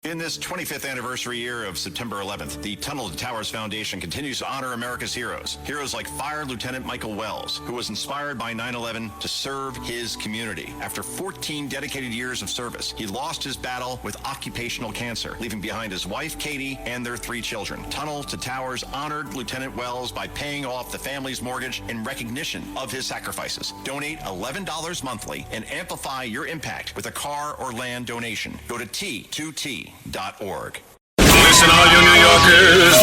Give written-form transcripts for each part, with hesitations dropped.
In this 25th anniversary year of September 11th, the Tunnel to Towers Foundation continues to honor America's heroes. Heroes like Fire Lieutenant Michael Wells, who was inspired by 9/11 to serve his community. After 14 dedicated years of service, he lost his battle with occupational cancer, leaving behind his wife, Katie, and their 3 children. Tunnel to Towers honored Lieutenant Wells by paying off the family's mortgage in recognition of his sacrifices. Donate $11 monthly and amplify your impact with a car or land donation. Go to T2T.org. Listen, all you New Yorkers.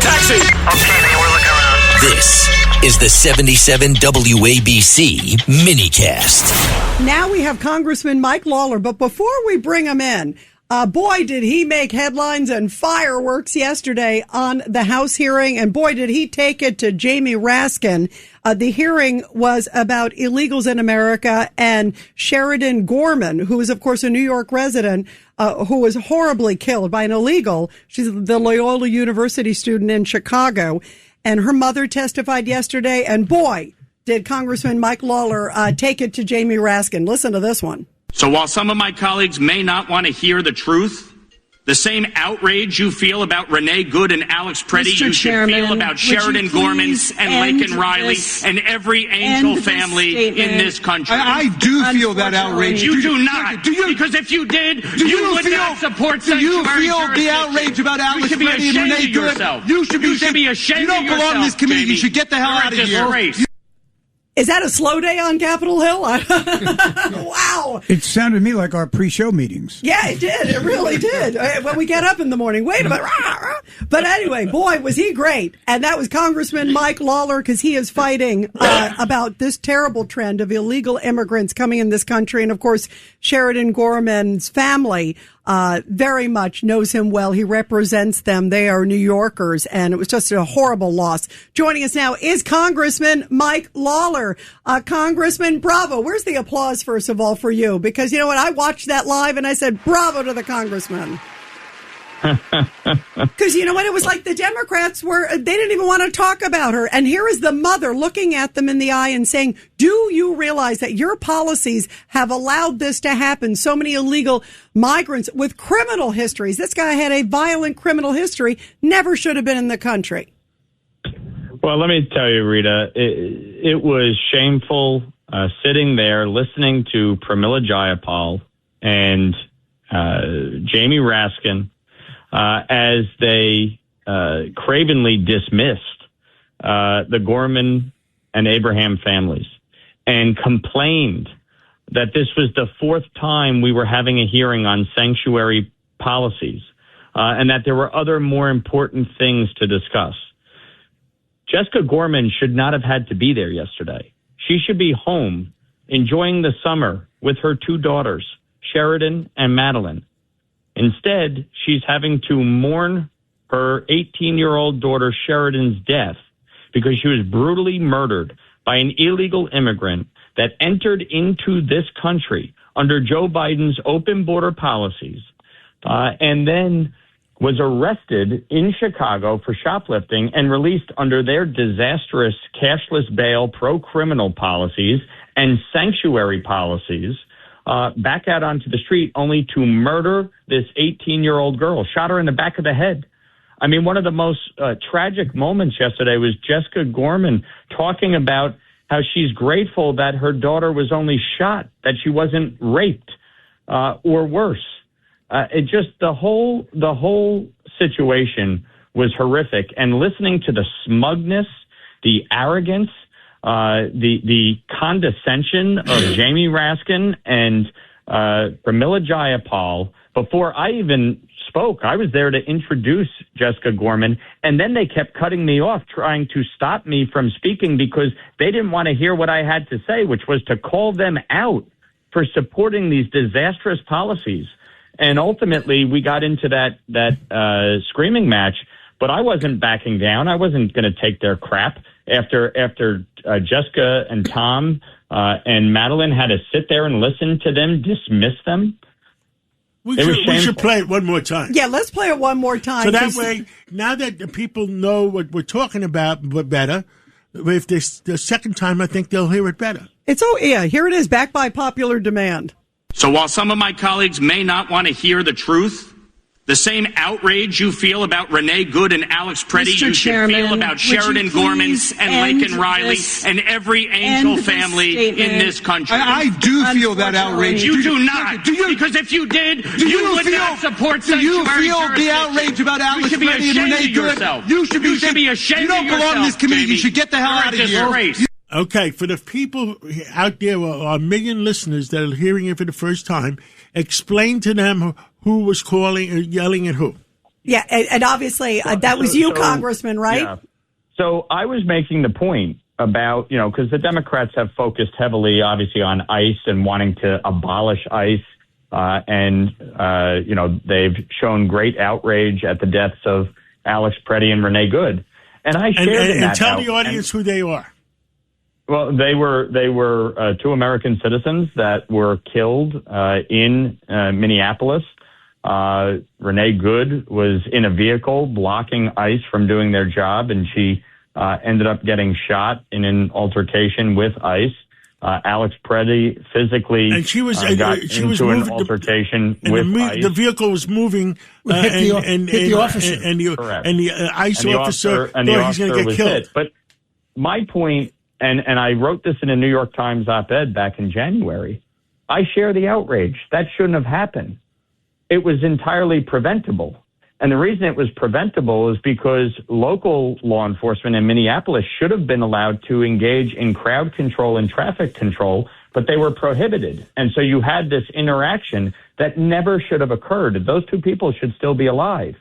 Taxi. Okay, we're looking around. This is the 77 WABC minicast. Now we have Congressman Mike Lawler, but before we bring him in, boy, did he make headlines and fireworks yesterday on the House hearing, and boy, did he take it to Jamie Raskin. The hearing was about illegals in America and Sheridan Gorman, who is, of course, a New York resident, who was horribly killed by an illegal. She's the Loyola University student in Chicago, and her mother testified yesterday, and boy, did Congressman Mike Lawler take it to Jamie Raskin. Listen to this one. So while some of my colleagues may not want to hear the truth, the same outrage you feel about Renee Good and Alex Preddy, you should feel about Sheridan Gorman and Laken Riley and every Angel family in this country. I do feel that outrage. You do not. Because if you did, you would not support sanctuary jurisdiction. Do you feel the outrage about Alex Preddy and Renee Good? You should be ashamed of yourself. You don't belong in this committee. You should get the hell out of here. Is that a slow day on Capitol Hill? Wow. It sounded to me like our pre-show meetings. Yeah, it did. It really did. When we get up in the morning, wait a minute. But anyway, boy, was he great. And that was Congressman Mike Lawler, because he is fighting about this terrible trend of illegal immigrants coming in this country. And, of course, Sheridan Gorman's family very much knows him well. He represents them. They are New Yorkers, and it was just a horrible loss. Joining us now is Congressman Mike Lawler. Congressman, bravo. Where's the applause, first of all, for you? Because you know what? I watched that live, and I said, bravo to the congressman. Because you know what? It was like the Democrats they didn't even want to talk about her. And here is the mother looking at them in the eye and saying, do you realize that your policies have allowed this to happen? So many illegal migrants with criminal histories. This guy had a violent criminal history, never should have been in the country. Well, let me tell you, Rita, it was shameful sitting there listening to Pramila Jayapal and Jamie Raskin as they cravenly dismissed the Gorman and Abraham families and complained that this was the 4th time we were having a hearing on sanctuary policies and that there were other more important things to discuss. Jessica Gorman should not have had to be there yesterday. She should be home enjoying the summer with her 2 daughters, Sheridan and Madeline. Instead, she's having to mourn her 18-year-old daughter Sheridan's death because she was brutally murdered by an illegal immigrant that entered into this country under Joe Biden's open border policies and then was arrested in Chicago for shoplifting and released under their disastrous cashless bail pro-criminal policies and sanctuary policies back out onto the street only to murder this 18-year-old girl, shot her in the back of the head. I mean, one of the most tragic moments yesterday was Jessica Gorman talking about how she's grateful that her daughter was only shot, that she wasn't raped or worse. It just the whole situation was horrific. And listening to the smugness, the arrogance, the condescension of Jamie Raskin and Pramila Jayapal before I even spoke. I was there to introduce Jessica Gorman, and then they kept cutting me off, trying to stop me from speaking because they didn't want to hear what I had to say, which was to call them out for supporting these disastrous policies. And ultimately, we got into that screaming match, but I wasn't backing down. I wasn't going to take their crap after Jessica and Tom and Madeline had to sit there and listen to them dismiss them. We should play it one more time. Yeah, let's play it one more time. So that way, now that the people know what we're talking about better, if this the second time, I think they'll hear it better. Yeah, here it is, back by popular demand. So while some of my colleagues may not want to hear the truth, the same outrage you feel about Renee Good and Alex Preddy, you should feel about Sheridan Gorman and Laken Riley and every Angel family in this country. I do feel that outrage. You do not. Because if you did, you would not support sanctuary jurisdiction. Do you feel the outrage about Alex Preddy and Renee Good? You should be ashamed of yourself. You don't belong in this committee. You should get the hell out of here. Okay, for the people out there, our million listeners that are hearing it for the first time, explain to them who was calling or yelling at who. Yeah, and obviously that was you, Congressman, right? Yeah. So I was making the point about, because the Democrats have focused heavily, obviously, on ICE and wanting to abolish ICE. They've shown great outrage at the deaths of Alex Preddy and Renee Good. And I shared in that. And tell the audience who they are. Well, they were two American citizens that were killed in Minneapolis. Renee Good was in a vehicle blocking ICE from doing their job, and she ended up getting shot in an altercation with ICE. Alex Preddy physically and she was an altercation with ICE. The vehicle was moving hit the officer. And the ICE officer thought he's going to get killed. Hit. But my point, and I wrote this in a New York Times op-ed back in January, I share the outrage. That shouldn't have happened. It was entirely preventable. And the reason it was preventable is because local law enforcement in Minneapolis should have been allowed to engage in crowd control and traffic control, but they were prohibited. And so you had this interaction that never should have occurred. Those two people should still be alive.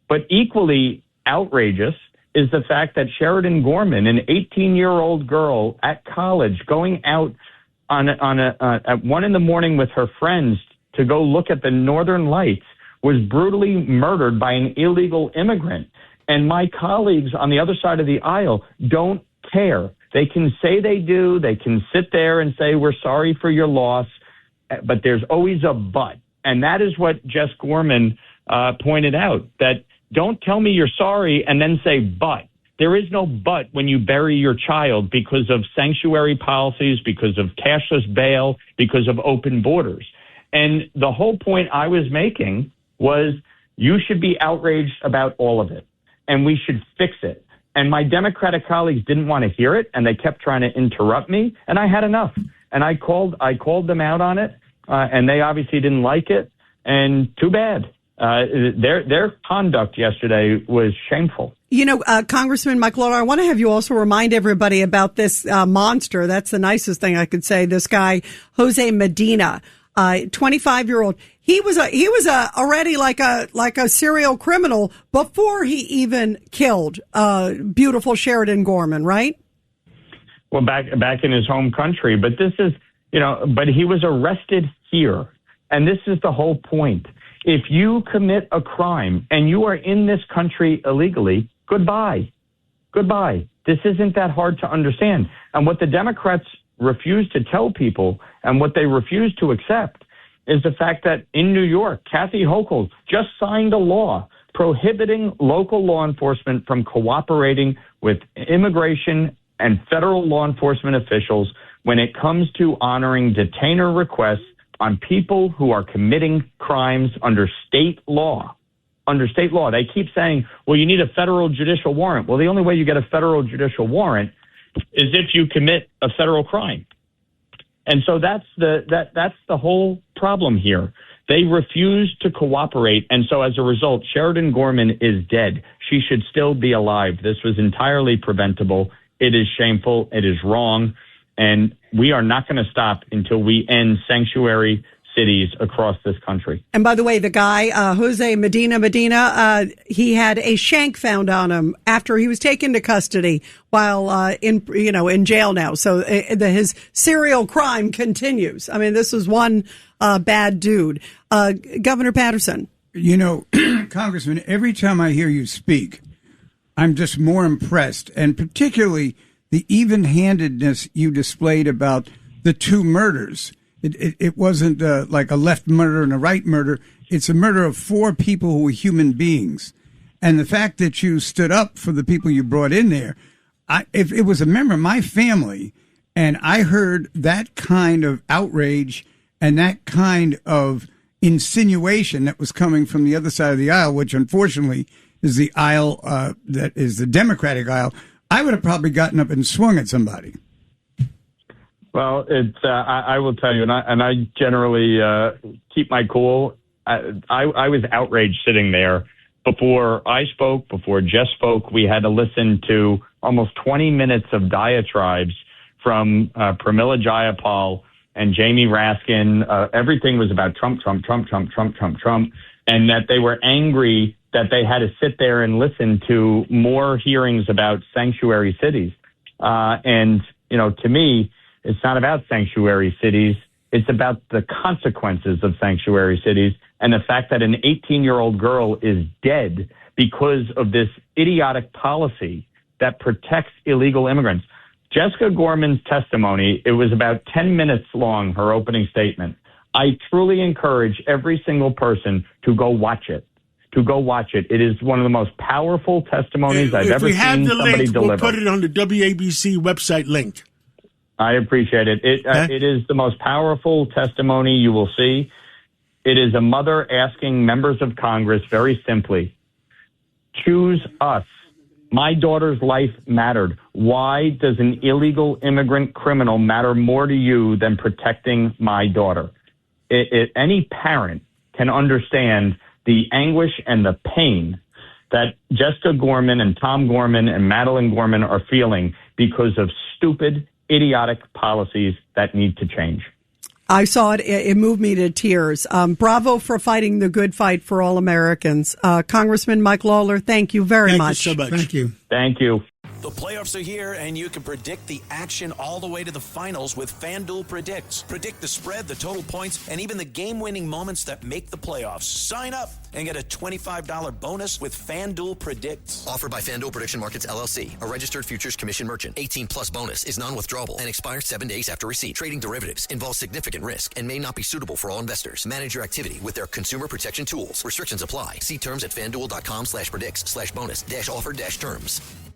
But equally outrageous is the fact that Sheridan Gorman, an 18-year-old girl at college, going out at 1 a.m. with her friends to go look at the Northern Lights, was brutally murdered by an illegal immigrant. And my colleagues on the other side of the aisle don't care. They can say they do. They can sit there and say, we're sorry for your loss. But there's always a but. And that is what Jess Gorman pointed out, that don't tell me you're sorry and then say but. There is no but when you bury your child because of sanctuary policies, because of cashless bail, because of open borders. And the whole point I was making was you should be outraged about all of it, and we should fix it. And my Democratic colleagues didn't want to hear it, and they kept trying to interrupt me, and I had enough. And I called them out on it, and they obviously didn't like it, and too bad. Their conduct yesterday was shameful. Congressman Mike Lawler, I want to have you also remind everybody about this monster. That's the nicest thing I could say. This guy, Jose Medina, 25-year-old. He was already like a serial criminal before he even killed beautiful Sheridan Gorman, right? Well, back in his home country, but this is, but he was arrested here, and this is the whole point. If you commit a crime and you are in this country illegally, goodbye. This isn't that hard to understand. And what the Democrats refuse to tell people and what they refuse to accept is the fact that in New York, Kathy Hochul just signed a law prohibiting local law enforcement from cooperating with immigration and federal law enforcement officials when it comes to honoring detainer requests on people who are committing crimes under state law. Under state law. They keep saying, well, you need a federal judicial warrant. Well, the only way you get a federal judicial warrant is if you commit a federal crime. And so that's the whole problem here. They refuse to cooperate. And so as a result, Sheridan Gorman is dead. She should still be alive. This was entirely preventable. It is shameful. It is wrong. And we are not going to stop until we end sanctuary cities across this country. And by the way, the guy, Jose Medina, he had a shank found on him after he was taken to custody while in jail now. So his serial crime continues. I mean, this is one bad dude. Governor Patterson. Congressman, every time I hear you speak, I'm just more impressed, and particularly the even-handedness you displayed about the two murders. It wasn't like a left murder and a right murder. It's a murder of four people who were human beings. And the fact that you stood up for the people you brought in there, if it was a member of my family and I heard that kind of outrage And that kind of insinuation that was coming from the other side of the aisle, which unfortunately is the aisle that is the Democratic aisle, I would have probably gotten up and swung at somebody. Well, it's I will tell you, and I generally keep my cool. I was outraged sitting there. Before I spoke, before Jess spoke, we had to listen to almost 20 minutes of diatribes from Pramila Jayapal and Jamie Raskin. Everything was about Trump, Trump, Trump, Trump, Trump, Trump, Trump, and that they were angry that they had to sit there and listen to more hearings about sanctuary cities. And, you know, to me, it's not about sanctuary cities. It's about the consequences of sanctuary cities and the fact that an 18-year-old girl is dead because of this idiotic policy that protects illegal immigrants. Jessica Gorman's testimony, it was about 10 minutes long, her opening statement. I truly encourage every single person to go watch it. It is one of the most powerful testimonies I've ever seen somebody deliver. We'll put it on the WABC website link. I appreciate it. It is the most powerful testimony you will see. It is a mother asking members of Congress very simply, choose us. My daughter's life mattered. Why does an illegal immigrant criminal matter more to you than protecting my daughter? Any parent can understand the anguish and the pain that Jessica Gorman and Tom Gorman and Madeline Gorman are feeling because of stupid, idiotic policies that need to change. I saw it. It moved me to tears. Bravo for fighting the good fight for all Americans. Congressman Mike Lawler, thank you very much. Thank you so much. Thank you. Thank you. The playoffs are here, and you can predict the action all the way to the finals with FanDuel Predicts. Predict the spread, the total points, and even the game-winning moments that make the playoffs. Sign up and get a $25 bonus with FanDuel Predicts. Offered by FanDuel Prediction Markets, LLC, a registered futures commission merchant. 18-plus bonus is non-withdrawable and expires 7 days after receipt. Trading derivatives involves significant risk and may not be suitable for all investors. Manage your activity with their consumer protection tools. Restrictions apply. See terms at FanDuel.com/predicts/bonus-offer-terms.